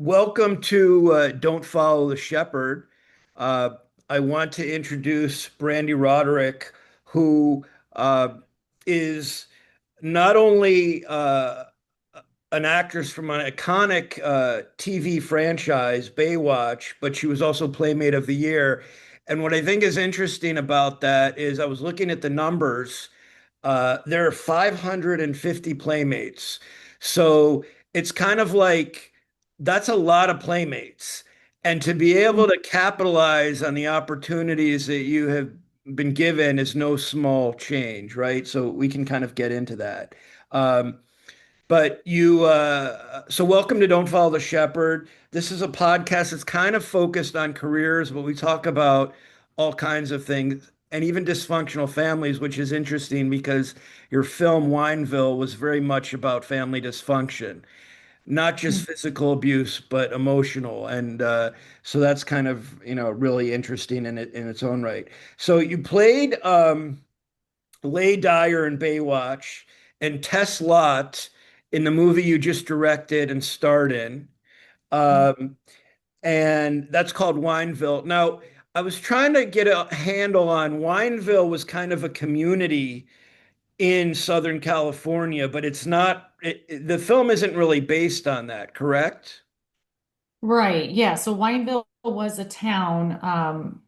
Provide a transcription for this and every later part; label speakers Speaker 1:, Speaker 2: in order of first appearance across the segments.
Speaker 1: Welcome to Don't Follow the Shepherd. Uh, I want to introduce Brande Roderick, who is not only an actress from an iconic TV franchise, Baywatch, but she was also Playmate of the Year. And what I think is interesting about that is I was looking at the numbers. There are 550 Playmates. So it's kind of like that's a lot of Playmates. And to be able to capitalize on the opportunities that you have been given is no small change, right? So we can kind of get into that. Um, so welcome to Don't Follow the Shepherd. This is a podcast that's kind of focused on careers, but we talk about all kinds of things and even dysfunctional families, which is interesting because your film Wineville was very much about family dysfunction, not just physical abuse, but emotional. And so that's kind of, really interesting in its own right. So you played Lay Dyer in Baywatch, and Tess Lott in the movie you just directed and starred in. Um, and that's called Wineville. Now, I was trying to get a handle on Wineville was kind of a community in Southern California, but it's not, the film isn't really based on that, correct?
Speaker 2: Right. Yeah. So Wineville was a town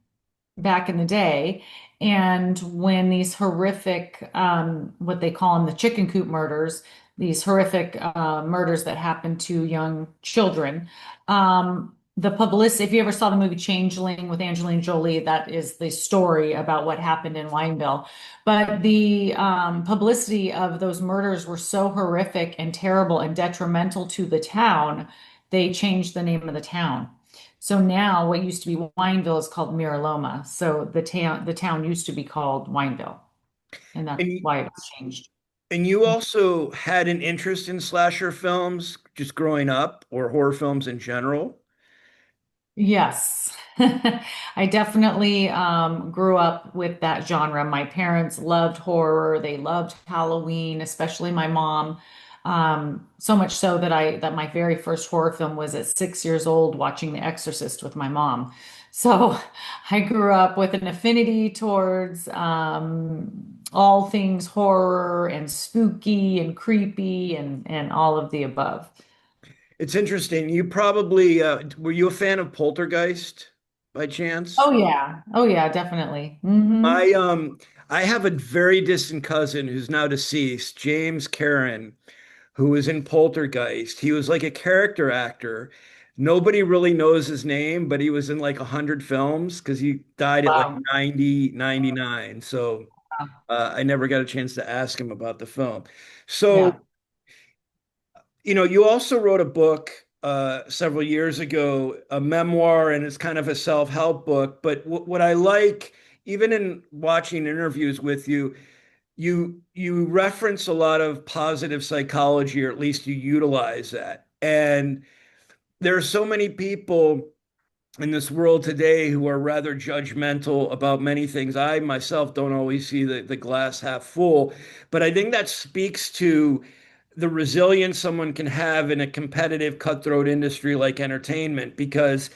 Speaker 2: back in the day. And when these horrific, what they call them, the chicken coop murders, these horrific murders that happened to young children, the publicity, if you ever saw the movie Changeling with Angelina Jolie, that is the story about what happened in Wineville. But the publicity of those murders were so horrific and terrible and detrimental to the town, they changed the name of the town. So now what used to be Wineville is called Miraloma. So the town used to be called Wineville, and that's
Speaker 1: And,
Speaker 2: why it was changed.
Speaker 1: and you also had an interest in slasher films just growing up or horror films in general.
Speaker 2: Yes. I definitely grew up with that genre. My parents loved horror. They loved Halloween, especially my mom. So much so that my very first horror film was at 6 years old watching The Exorcist with my mom. So I grew up with an affinity towards all things horror and spooky and creepy and all of the above.
Speaker 1: It's interesting. You probably were you a fan of Poltergeist by chance?
Speaker 2: Oh yeah. Oh yeah, definitely. Hmm.
Speaker 1: I um I have a very distant cousin who's now deceased, James Karen, who was in Poltergeist. He was like a character actor. Nobody really knows his name, but he was in like 100 films because he died at like
Speaker 2: Wow.
Speaker 1: 90, 99. So I never got a chance to ask him about the film. So
Speaker 2: Yeah.
Speaker 1: you also wrote a book several years ago, a memoir, and it's kind of a self-help book. But what I like, even in watching interviews with you, you reference a lot of positive psychology, or at least you utilize that. And there are so many people in this world today who are rather judgmental about many things. I myself don't always see the glass half full, but I think that speaks to the resilience someone can have in a competitive, cutthroat industry like entertainment, because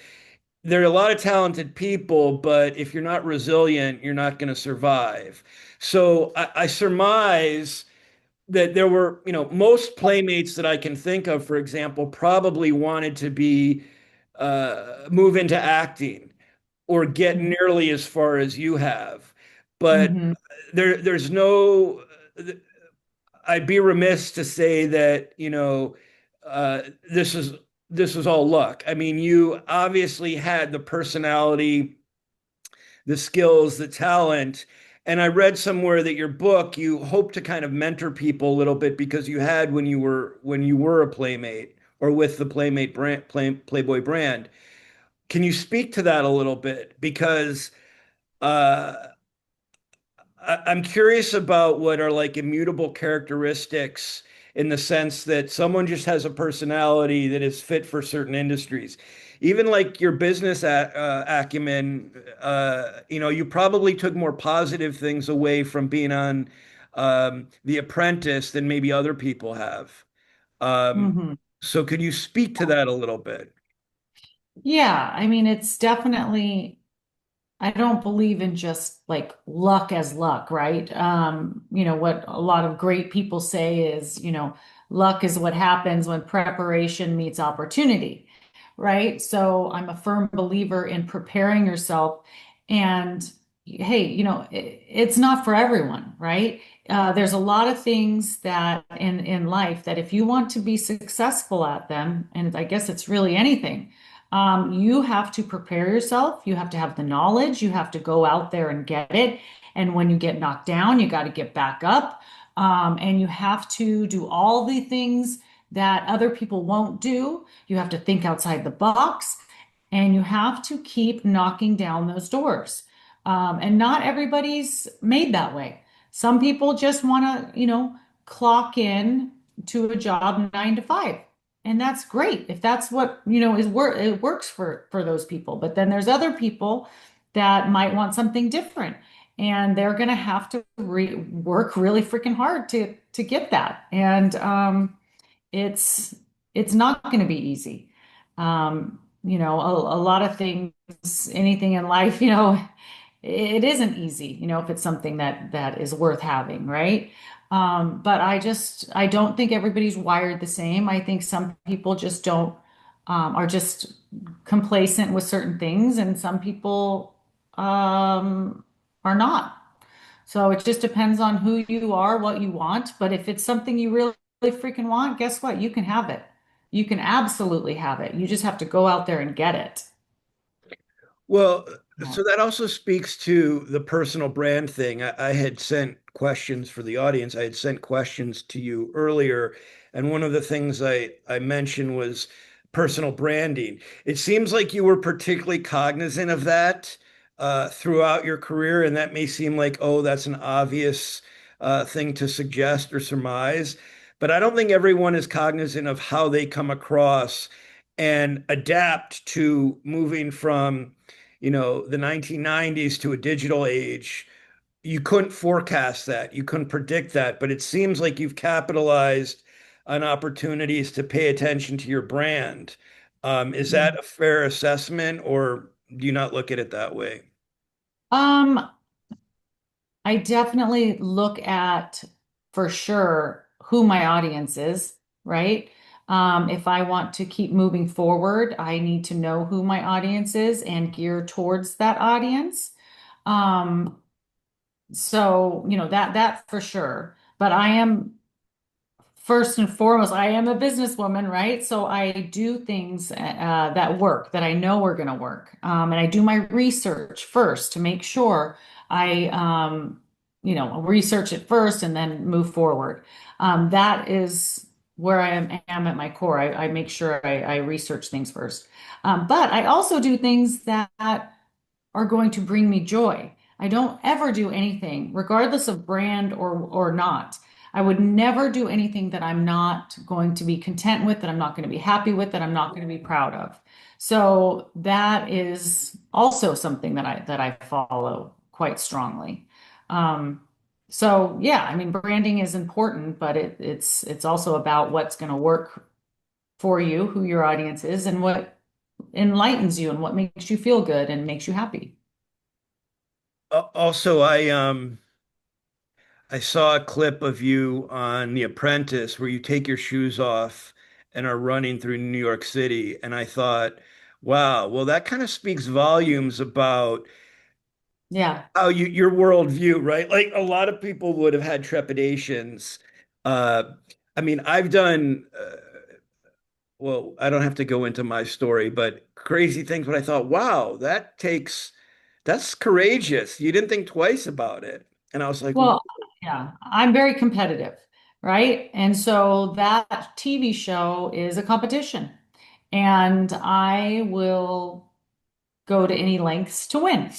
Speaker 1: there are a lot of talented people, but if you're not resilient, you're not going to survive. So I surmise that there were, most playmates that I can think of, for example, probably wanted to be move into acting or get nearly as far as you have. But
Speaker 2: Hmm.
Speaker 1: there's no, I'd be remiss to say that, uh, this is this is all luck. I mean, you obviously had the personality, the skills, the talent. And I read somewhere that your book, you hope to kind of mentor people a little bit because you had when you were a playmate or with the Playmate brand, Playboy brand. Can you speak to that a little bit? Because uh, I'm curious about what are like immutable characteristics in the sense that someone just has a personality that is fit for certain industries. Even like your business acumen, you probably took more positive things away from being on The Apprentice than maybe other people have. Um,
Speaker 2: Hmm.
Speaker 1: so could you speak to that a little bit?
Speaker 2: Yeah, I mean, it's definitely, I don't believe in just like luck as luck, right? What a lot of great people say is, luck is what happens when preparation meets opportunity, right? So I'm a firm believer in preparing yourself. And hey, it's not for everyone, right? There's a lot of things that in life that if you want to be successful at them, and I guess it's really anything, you have to prepare yourself. You have to have the knowledge. You have to go out there and get it. And when you get knocked down, you got to get back up. And you have to do all the things that other people won't do. You have to think outside the box and you have to keep knocking down those doors. And not everybody's made that way. Some people just want to, clock in to a job 9 to 5. And that's great if that's what, is work it works for those people. But then there's other people that might want something different. And they're going to have to work really freaking hard to get that. And it's it's not going to be easy. A lot of things, anything in life, it isn't easy, if it's something that is worth having, right? But I don't think everybody's wired the same. I think some people just don't are just complacent with certain things, and some people are not. So it just depends on who you are, what you want. But if it's something you really, really freaking want, guess what? You can have it. You can absolutely have it. You just have to go out there and get it.
Speaker 1: Well,
Speaker 2: Yeah.
Speaker 1: so that also speaks to the personal brand thing. I had sent questions for the audience. I had sent questions to you earlier, and one of the things I mentioned was personal branding. It seems like you were particularly cognizant of that throughout your career, and that may seem like, oh, that's an obvious thing to suggest or surmise, but I don't think everyone is cognizant of how they come across and adapt to moving from the 1990s to a digital age. You couldn't forecast that. You couldn't predict that. But it seems like you've capitalized on opportunities to pay attention to your brand. Is that a fair assessment, or do you not look at it that way?
Speaker 2: Um, I definitely look at for sure who my audience is, right? If I want to keep moving forward, I need to know who my audience is and gear towards that audience. Um, so, that for sure. But I am first and foremost, I am a businesswoman, right? So I do things that work, that I know are going to work. And I do my research first to make sure I, research it first and then move forward. That is where am at my core. I make sure I research things first. But I also do things that are going to bring me joy. I don't ever do anything, regardless of brand or not. I would never do anything that I'm not going to be content with, that I'm not going to be happy with, that I'm not going to be proud of. So that is also something that I follow quite strongly. Um, so yeah, I mean, branding is important, but it's also about what's going to work for you, who your audience is, and what enlightens you and what makes you feel good and makes you happy.
Speaker 1: Also, I saw a clip of you on The Apprentice where you take your shoes off and are running through New York City, and I thought, wow, well, that kind of speaks volumes about
Speaker 2: Yeah.
Speaker 1: how your worldview, right? Like a lot of people would have had trepidations. Uh, I mean, I've done, well, I don't have to go into my story, but crazy things. But I thought, wow, that's courageous. You didn't think twice about it. And I was like,
Speaker 2: Well, yeah, I'm very competitive, right? And so that TV show is a competition, and I will go to any lengths to win.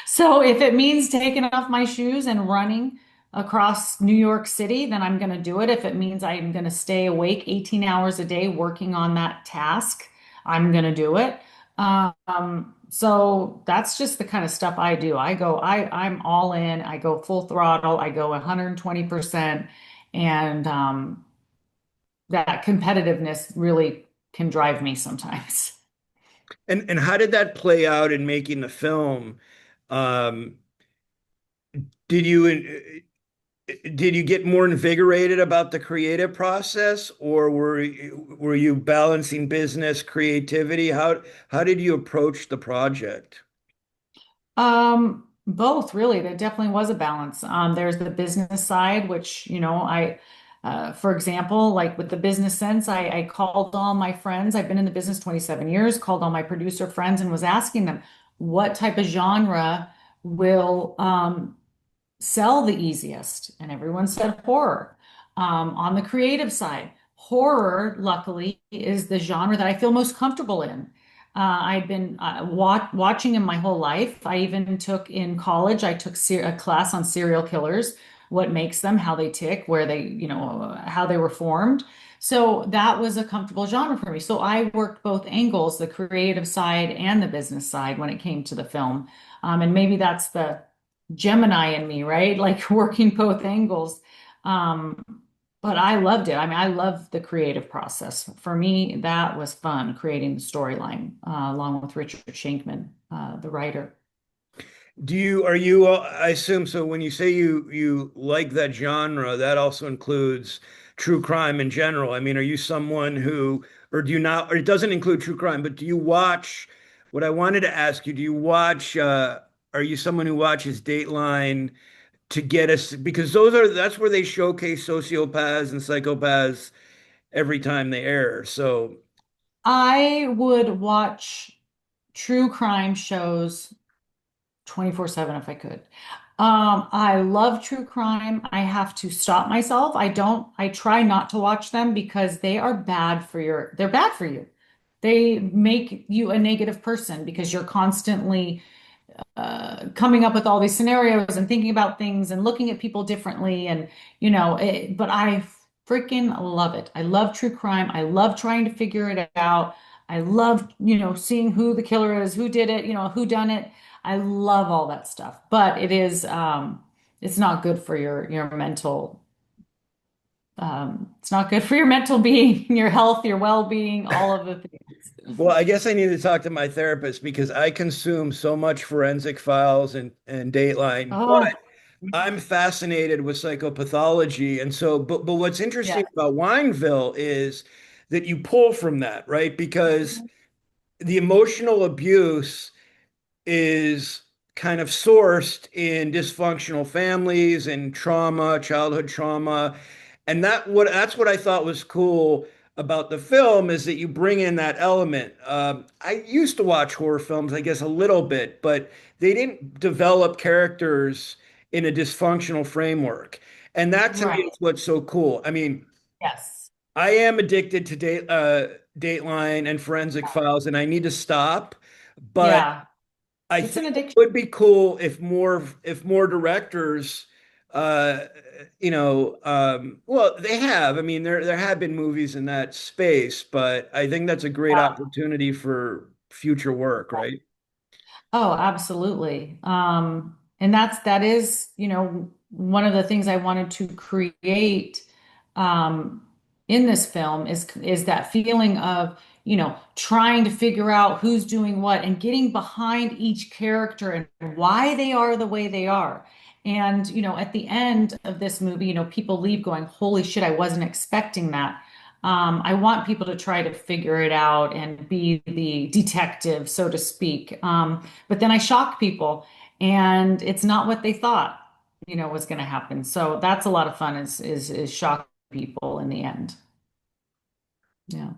Speaker 2: So if it means taking off my shoes and running across New York City, then I'm going to do it. If it means I'm going to stay awake 18 hours a day working on that task, I'm going to do it. So that's just the kind of stuff I do. I'm all in. I go full throttle. I go 120%. And that competitiveness really can drive me sometimes.
Speaker 1: And how did that play out in making the film? Um, did you did you get more invigorated about the creative process, or were you balancing business, creativity? How did you approach the project?
Speaker 2: Both really. There definitely was a balance. There's the business side, which, for example, like with the business sense, I called all my friends. I've been in the business 27 years, called all my producer friends and was asking them what type of genre will, sell the easiest? And everyone said horror. On the creative side, horror, luckily, is the genre that I feel most comfortable in. I've been watching them my whole life. I even took in college, I took a class on serial killers, what makes them, how they tick, where they, how they were formed. So that was a comfortable genre for me. So I worked both angles, the creative side and the business side when it came to the film. And maybe that's the Gemini in me, right? Like working both angles. Um, but I loved it. I mean, I love the creative process. For me, that was fun creating the storyline, along with Richard Shankman, the writer.
Speaker 1: Are you, I assume so when you say you like that genre, that also includes true crime in general. I mean, are you someone who, or do you not, or it doesn't include true crime, but do you watch, what I wanted to ask you, do you watch, are you someone who watches Dateline to get us, because that's where they showcase sociopaths and psychopaths every time they air. So,
Speaker 2: I would watch true crime shows 24/7 if I could. I love true crime. I have to stop myself. I try not to watch them because they're bad for you. They make you a negative person because you're constantly coming up with all these scenarios and thinking about things and looking at people differently. And, but I freaking love it. I love true crime. I love trying to figure it out. I love, seeing who the killer is, who did it, who done it. I love all that stuff, but it's not good for your mental, it's not good for your mental being, your health, your well-being, all of the things.
Speaker 1: well, I guess I need to talk to my therapist because I consume so much forensic files and Dateline, but
Speaker 2: Oh,
Speaker 1: I'm fascinated with psychopathology. And so, but what's interesting
Speaker 2: yeah.
Speaker 1: about Wineville is that you pull from that, right? Because the emotional abuse is kind of sourced in dysfunctional families and trauma, childhood trauma. And that's what I thought was cool about the film is that you bring in that element. I used to watch horror films, I guess, a little bit, but they didn't develop characters in a dysfunctional framework. And that to me
Speaker 2: Right.
Speaker 1: is what's so cool. I mean,
Speaker 2: Yes.
Speaker 1: I am addicted to Dateline and Forensic Files, and I need to stop. But
Speaker 2: Yeah.
Speaker 1: I
Speaker 2: It's an
Speaker 1: think it
Speaker 2: addiction.
Speaker 1: would be cool if more directors, uh, well, they have. I mean, there have been movies in that space, but I think that's a great opportunity for future work, right?
Speaker 2: Oh, absolutely. And that is, one of the things I wanted to create um, in this film is that feeling of, trying to figure out who's doing what and getting behind each character and why they are the way they are. And, at the end of this movie, people leave going, holy shit, I wasn't expecting that. I want people to try to figure it out and be the detective, so to speak. But then I shock people, and it's not what they thought, was going to happen. So that's a lot of fun. Is shocking people in the end. Yeah.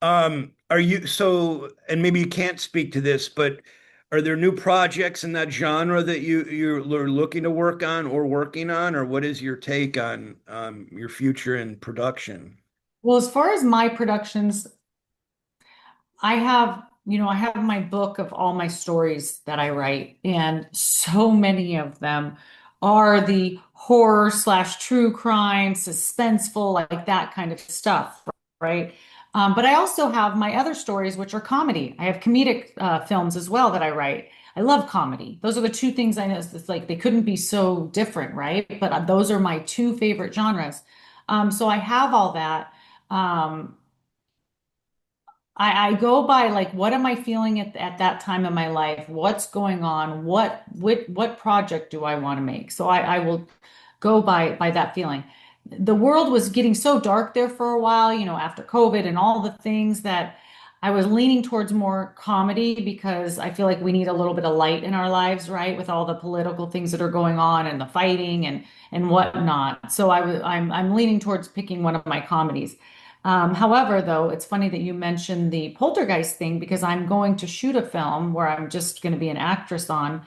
Speaker 1: Are you so, and maybe you can't speak to this, but are there new projects in that genre that you're looking to work on or working on, or what is your take on your future in production?
Speaker 2: Well, as far as my productions, I have my book of all my stories that I write, and so many of them are the horror slash true crime, suspenseful, like that kind of stuff, right? But I also have my other stories, which are comedy. I have comedic films as well that I write. I love comedy. Those are the two things I know. It's like they couldn't be so different, right? But those are my two favorite genres. So I have all that. Um, I go by like, what am I feeling at that time in my life? What's going on? What project do I want to make? So I will go by that feeling. The world was getting so dark there for a while, after COVID and all the things that I was leaning towards more comedy because I feel like we need a little bit of light in our lives, right? With all the political things that are going on and the fighting and whatnot. So I'm leaning towards picking one of my comedies. However, though, it's funny that you mentioned the poltergeist thing because I'm going to shoot a film where I'm just going to be an actress on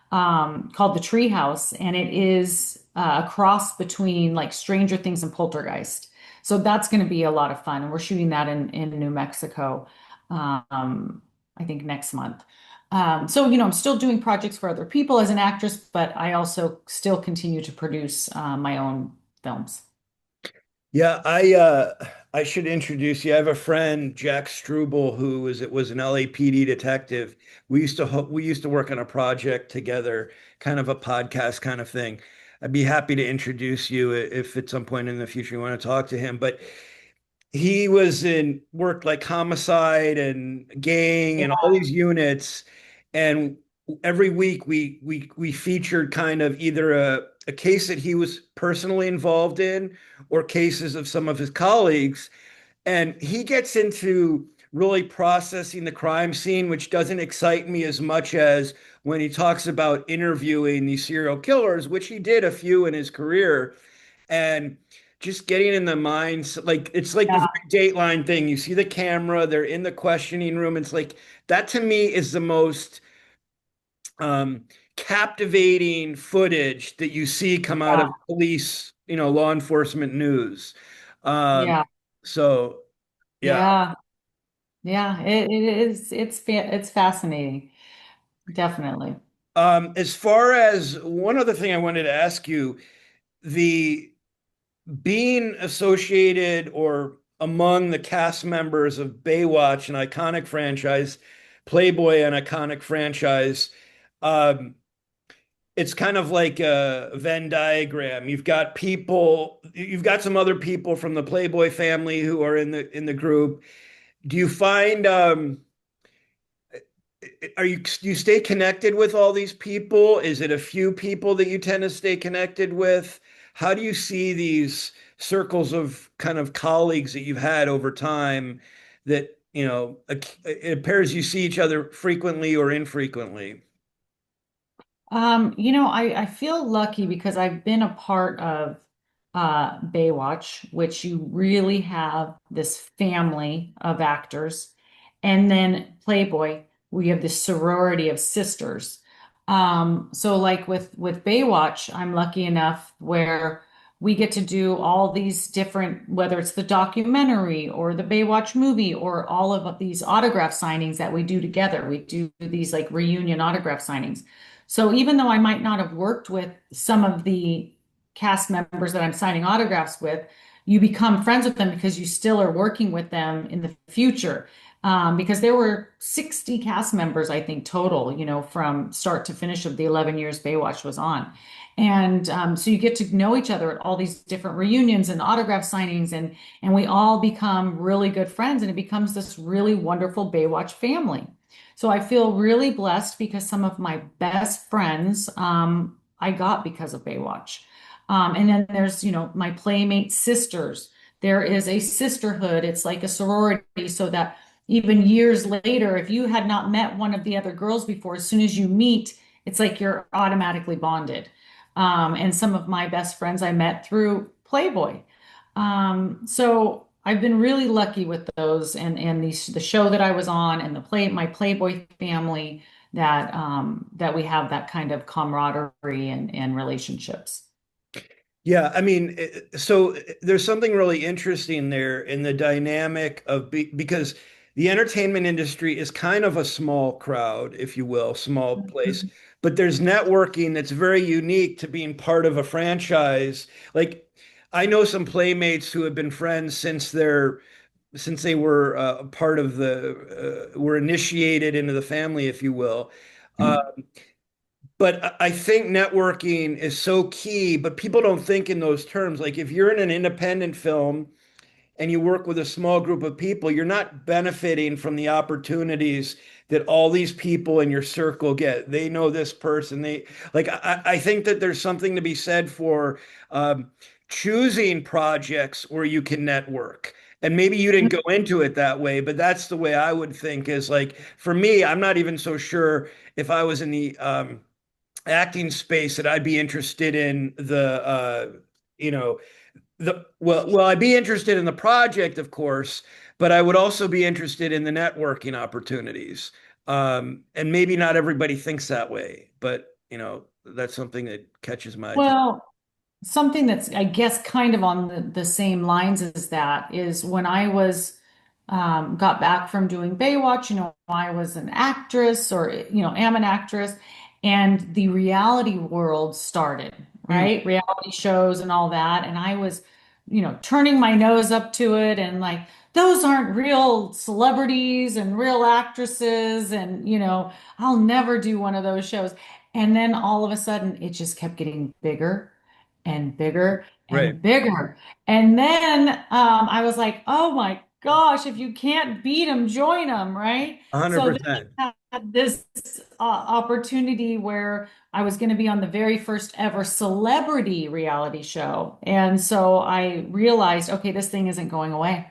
Speaker 2: called The Treehouse, and it is a cross between like Stranger Things and Poltergeist. So that's going to be a lot of fun, and we're shooting that in New Mexico, I think next month. So I'm still doing projects for other people as an actress, but I also still continue to produce my own films.
Speaker 1: Yeah, I should introduce you. I have a friend, Jack Struble, who was an LAPD detective. We used to work on a project together, kind of a podcast kind of thing. I'd be happy to introduce you if at some point in the future you want to talk to him. But he was in worked like homicide and gang and all these units, and every week we featured kind of either a case that he was personally involved in or cases of some of his colleagues, and he gets into really processing the crime scene, which doesn't excite me as much as when he talks about interviewing these serial killers, which he did a few in his career, and just getting in the minds, like it's like the
Speaker 2: Yeah,
Speaker 1: very Dateline thing. You see the camera, they're in the questioning room. It's like that to me is the most um, captivating footage that you see come out
Speaker 2: yeah,
Speaker 1: of police, law enforcement news. Um,
Speaker 2: yeah,
Speaker 1: so yeah.
Speaker 2: yeah, yeah. It's fascinating, definitely.
Speaker 1: As far as one other thing I wanted to ask you, the being associated or among the cast members of Baywatch, an iconic franchise, Playboy, an iconic franchise, um, it's kind of like a Venn diagram. You've got some other people from the Playboy family who are in the group. Do you find do you stay connected with all these people? Is it a few people that you tend to stay connected with? How do you see these circles of kind of colleagues that you've had over time that, it appears you see each other frequently or infrequently?
Speaker 2: I feel lucky because I've been a part of Baywatch, which you really have this family of actors, and then Playboy, we have this sorority of sisters. So like with Baywatch, I'm lucky enough where we get to do all these different, whether it's the documentary or the Baywatch movie or all of these autograph signings that we do together. We do these like reunion autograph signings. So even though I might not have worked with some of the cast members that I'm signing autographs with, you become friends with them because you still are working with them in the future. Because there were 60 cast members, I think, total, from start to finish of the 11 years Baywatch was on. And so you get to know each other at all these different reunions and autograph signings, and we all become really good friends, and it becomes this really wonderful Baywatch family. So I feel really blessed because some of my best friends I got because of Baywatch. And then there's, my Playmate sisters. There is a sisterhood. It's like a sorority, so that even years later, if you had not met one of the other girls before, as soon as you meet, it's like you're automatically bonded. And some of my best friends I met through Playboy. So I've been really lucky with those and the show that I was on and my Playboy family that we have that kind of camaraderie and relationships.
Speaker 1: Yeah, I mean, so there's something really interesting there in the dynamic of because the entertainment industry is kind of a small crowd, if you will, small place, but there's networking that's very unique to being part of a franchise. Like, I know some playmates who have been friends since they were a part of were initiated into the family, if you will. Uh, but I think networking is so key, but people don't think in those terms. Like if you're in an independent film, and you work with a small group of people, you're not benefiting from the opportunities that all these people in your circle get. They know this person. I think that there's something to be said for um, choosing projects where you can network. And maybe you didn't go into it that way, but that's the way I would think is like for me, I'm not even so sure if I was in the acting space that I'd be interested in you know, I'd be interested in the project, of course, but I would also be interested in the networking opportunities. And maybe not everybody thinks that way, but that's something that catches my attention.
Speaker 2: Well, something that's, I guess, kind of on the same lines as that is when I was got back from doing Baywatch, I was an actress or, am an actress, and the reality world started,
Speaker 1: Hmm,
Speaker 2: right? Reality shows and all that. And I was, turning my nose up to it and like, those aren't real celebrities and real actresses. And, I'll never do one of those shows. And then all of a sudden, it just kept getting bigger and bigger
Speaker 1: right.
Speaker 2: and bigger. And then I was like, oh my gosh, if you can't beat them, join them, right? So then
Speaker 1: 100%.
Speaker 2: I had this opportunity where I was going to be on the very first ever celebrity reality show. And so I realized, okay, this thing isn't going away.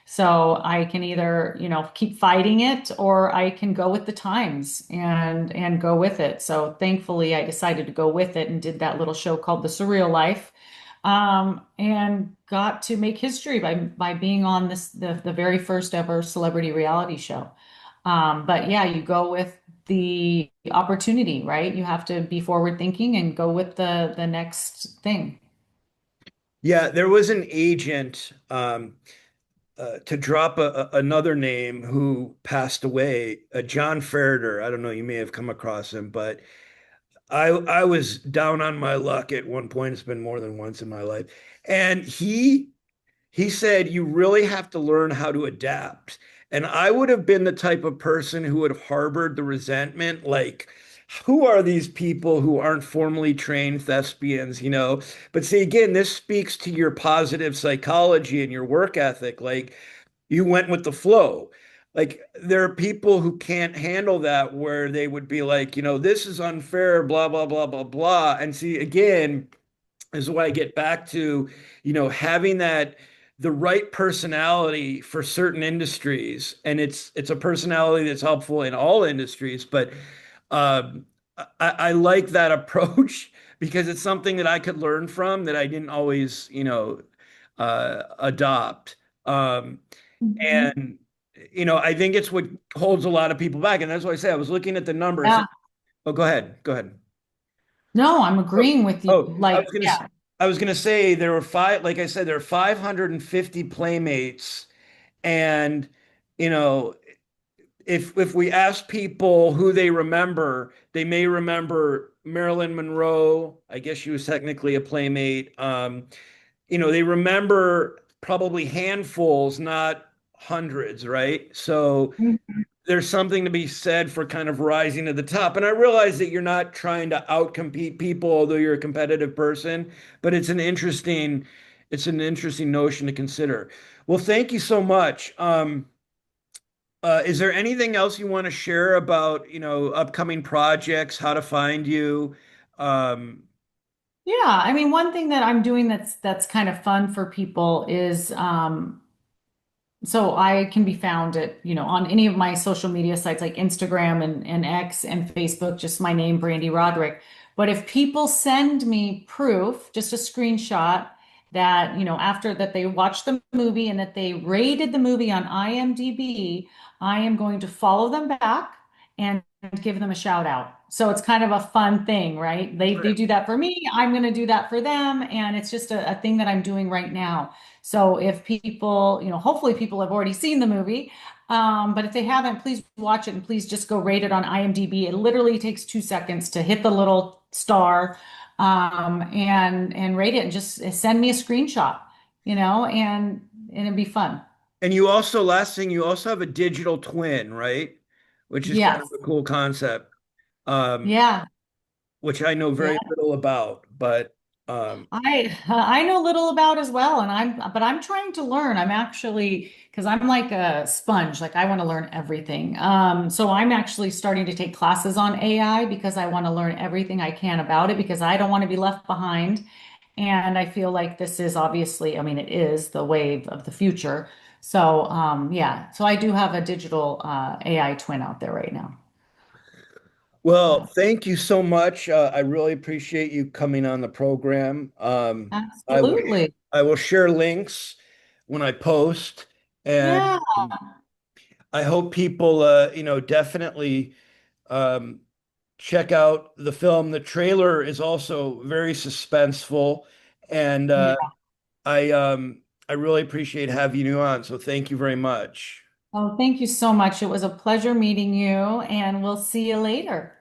Speaker 2: So I can either, keep fighting it or I can go with the times and go with it. So thankfully I decided to go with it and did that little show called The Surreal Life. And got to make history by being on the very first ever celebrity reality show. But yeah, you go with the opportunity, right? You have to be forward thinking and go with the next thing.
Speaker 1: Yeah, there was an agent, to drop another name who passed away, John Ferreter. I don't know, you may have come across him, but I was down on my luck at one point. It's been more than once in my life. And he said you really have to learn how to adapt. And I would have been the type of person who would have harbored the resentment, like, who are these people who aren't formally trained thespians, But see, again, this speaks to your positive psychology and your work ethic. Like, you went with the flow. Like, there are people who can't handle that, where they would be like, this is unfair, blah, blah, blah, blah, blah. And see, again, is why I get back to, having the right personality for certain industries. And it's a personality that's helpful in all industries, but um, I like that approach because it's something that I could learn from that I didn't always, adopt.
Speaker 2: Mhm.
Speaker 1: And I think it's what holds a lot of people back. And that's why I say I was looking at the numbers.
Speaker 2: Yeah.
Speaker 1: Oh, go ahead. Go ahead.
Speaker 2: No, I'm
Speaker 1: Oh,
Speaker 2: agreeing with you.
Speaker 1: oh,
Speaker 2: Like, yeah.
Speaker 1: I was gonna say there were five, like I said, there are 550 playmates, and you know, if we ask people who they remember, they may remember Marilyn Monroe. I guess she was technically a playmate. They remember probably handfuls, not hundreds, right? So there's something to be said for kind of rising to the top. And I realize that you're not trying to outcompete people, although you're a competitive person, but it's an interesting notion to consider. Well, thank you so much. Is there anything else you want to share about, upcoming projects, how to find you? Um,
Speaker 2: Yeah, I mean, one thing that I'm doing that's kind of fun for people is so I can be found at, on any of my social media sites like Instagram and X and Facebook, just my name, Brande Roderick. But if people send me proof, just a screenshot that, after that they watched the movie and that they rated the movie on IMDb, I am going to follow them back and give them a shout out. So it's kind of a fun thing, right? They do that for me, I'm going to do that for them, and it's just a thing that I'm doing right now. So if people, hopefully people have already seen the movie, but if they haven't, please watch it and please just go rate it on IMDb. It literally takes 2 seconds to hit the little star and rate it and just send me a screenshot, and it'd be fun.
Speaker 1: and you also, last thing, you also have a digital twin, right? Which is kind of
Speaker 2: Yes.
Speaker 1: a cool concept. Um,
Speaker 2: Yeah.
Speaker 1: which I know
Speaker 2: Yeah.
Speaker 1: very little about, but
Speaker 2: I know little about as well, and I'm trying to learn. I'm actually because I'm like a sponge, like I want to learn everything. So I'm actually starting to take classes on AI because I want to learn everything I can about it because I don't want to be left behind. And I feel like this is obviously, I mean, it is the wave of the future. So yeah, so I do have a digital AI twin out there right now.
Speaker 1: Well,
Speaker 2: Yeah,
Speaker 1: thank you so much. I really appreciate you coming on the program. I will
Speaker 2: absolutely.
Speaker 1: I will share links when I post, and
Speaker 2: Yeah.
Speaker 1: I hope people, definitely um, check out the film. The trailer is also very suspenseful, and
Speaker 2: Yeah.
Speaker 1: I really appreciate having you on. So thank you very much.
Speaker 2: Oh, thank you so much. It was a pleasure meeting you, and we'll see you later.